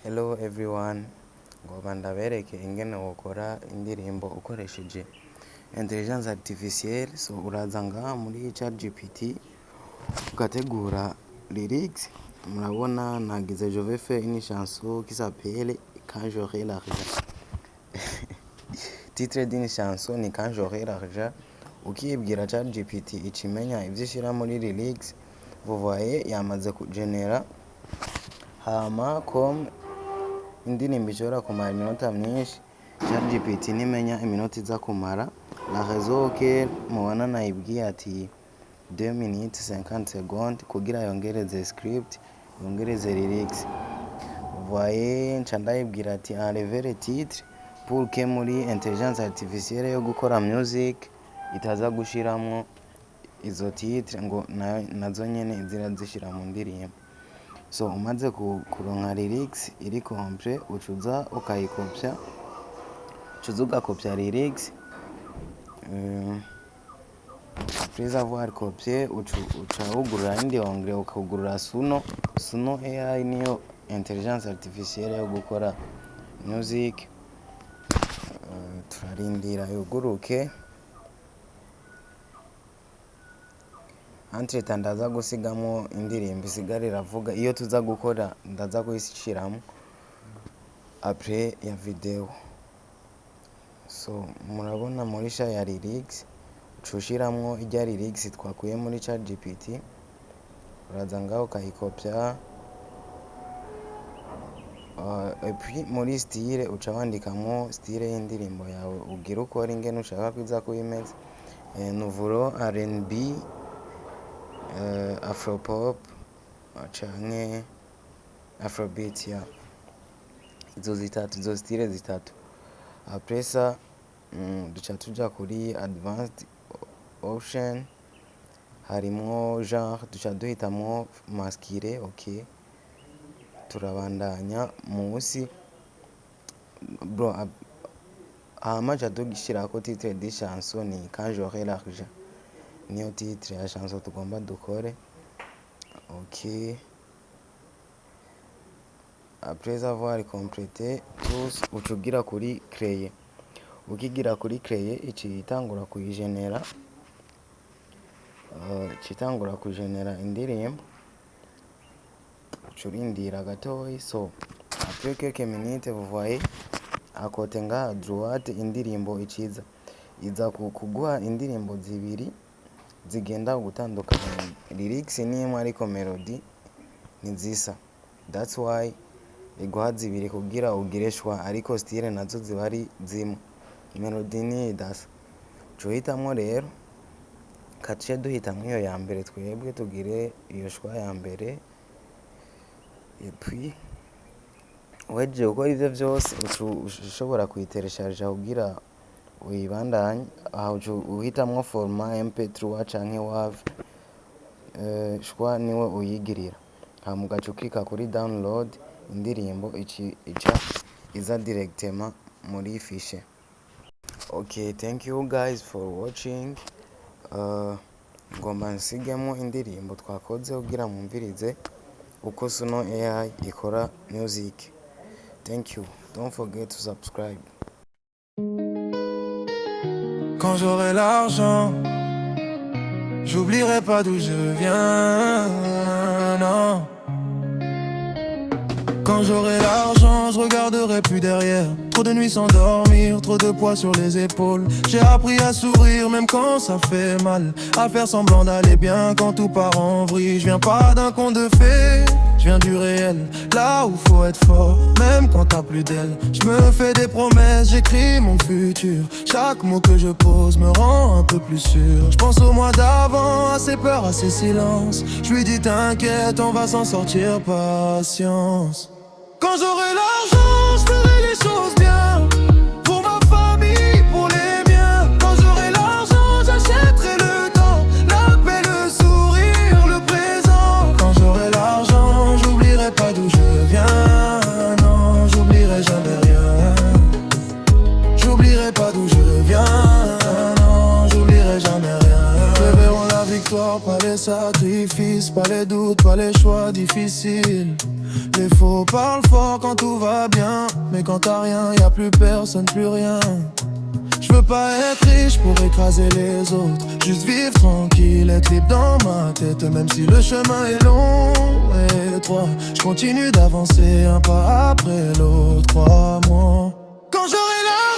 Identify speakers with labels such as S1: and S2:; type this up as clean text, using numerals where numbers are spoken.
S1: Hello everyone, ngoba ndabereke ingene wokora indirimbo ukoresheje intelligence artificielle. So uraza ngaha muri ChatGPT ugategura lyrics. Murabona nagize je vais faire une chanson qui s'appelle Quand j'aurai l'argent. Titre d'une chanson ni Quand j'aurai l'argent. Ukibwira ChatGPT ikimenya ivyo ishira muri lyrics, vous voyez yamaze kugenera hama comme indirimbo ishobora kumara iminota myinshi. ChatGPT nimenya iminota iza kumara, la raison que mubona nayibwiye ati 2 minutes 50 secondes kugira yongereze script, yongereze lyrics. Vous voyez nca ndayibwira ati enlever le titre pour que muri intelligence artificielle yo gukora music itaza gushiramwo izo titre ngo nazo nyene izira zishira mu ndirimbo. So umaze kuronka lyrics iri complet, ucuza ukayikopya, ucuza ugakopya lyrics. Après avoir copié, uca ugurura indi onglet, ukagurura Suno AI, niyo intelligence artificielle yo gukora music. Turarindira yuguruke. Entre temps ndaza gusigamo indirimbo isigara iravuga, iyo tuza gukora ndaza kuyishiramo après ya video. So murabona muri sha ya lyrics ucushiramwo ijya lyrics twakuye muri ChatGPT, uraza ngaho ukayikopya, et puis muri style uca wandikamo style y'indirimbo yawe ugira ukora ingene ushaka kwiza kuyimeza. Nouveau R&B, Afropop canke Afrobeat, ya izo style zitatu. Après ça duca tuja kuri advanced option, harimwo genre duca duhitamwo masquer. Okay, turabandanya musi bro. Hama ca tugishirako titre di chanson ni Quand j'aurai l'argent, niyo titre ya chanson tugomba dukore. Okay, après avoir complété tous ucugira kuri créer. Ukigira kuri créer icitangura kuyigenera, indirimbo, ucurindira gatoyi. So après quelques minutes, vous voyez à côté ngaha à droite indirimbo iza kuguha indirimbo zibiri zigenda gutandukana. Lyrics ni imwe ariko melody ni zisa, that's why iguha zibiri kugira ugireshwa, ariko style nazo ziba ari zimwe, melody ni idasa. Cuhitamwo rero, kaciye duhitamwo iyo ya mbere, twebwe tugire iyo shwa ya mbere. Et puis weje gukora ivyo vyose ushobora kuyitereshaje kugira uyibandanye. Aho uhitamwo format MP3 canke WAV, shwa niwe uyigirira. Hama ugaca ukika kuri download, indirimbo ica iza directement muri fichier. Okay, thank you guys for watching. Ngomba nsigemo indirimbo twakoze kugira mwumvirize uko Suno AI ikora music. Thank you. Don't forget to subscribe.
S2: Quand j'aurai l'argent, j'oublierai pas d'où je viens, non. Quand j'aurai l'argent, je regarderai plus derrière. Trop de nuits sans dormir, trop de poids sur les épaules. J'ai appris à sourire même quand ça fait mal, à faire semblant d'aller bien quand tout part en vrille. Je viens pas d'un conte de fées, je viens du réel, là où faut être fort, même quand t'as plus d'elle. Je me fais des promesses, j'écris mon futur. Chaque mot que je pose me rend un peu plus sûr. Je pense au mois d'avant, à ses peurs, à ses silences. Je lui dis t'inquiète, on va s'en sortir, patience. Quand j'aurai l'argent, je ferai les choses bien, pour ma famille, pour les miens. Quand j'aurai l'argent, j'achèterai le temps, la paix, le sourire, le présent. Quand j'aurai l'argent, j'oublierai pas d'où je viens, non, j'oublierai jamais rien. J'oublierai pas d'où je viens, non, j'oublierai jamais rien. Nous verrons la victoire, pas les sacrifices. pas les doutes, pas les choix difficiles. Les faux parlent fort quand tout va bien, mais quand t'as rien, y a plus personne, plus rien. Je veux pas être riche pour écraser les autres, juste vivre tranquille, être libre dans ma tête. Même si le chemin est long et étroit, je continue d'avancer un pas après l'autre, crois-moi. Quand j'aurai la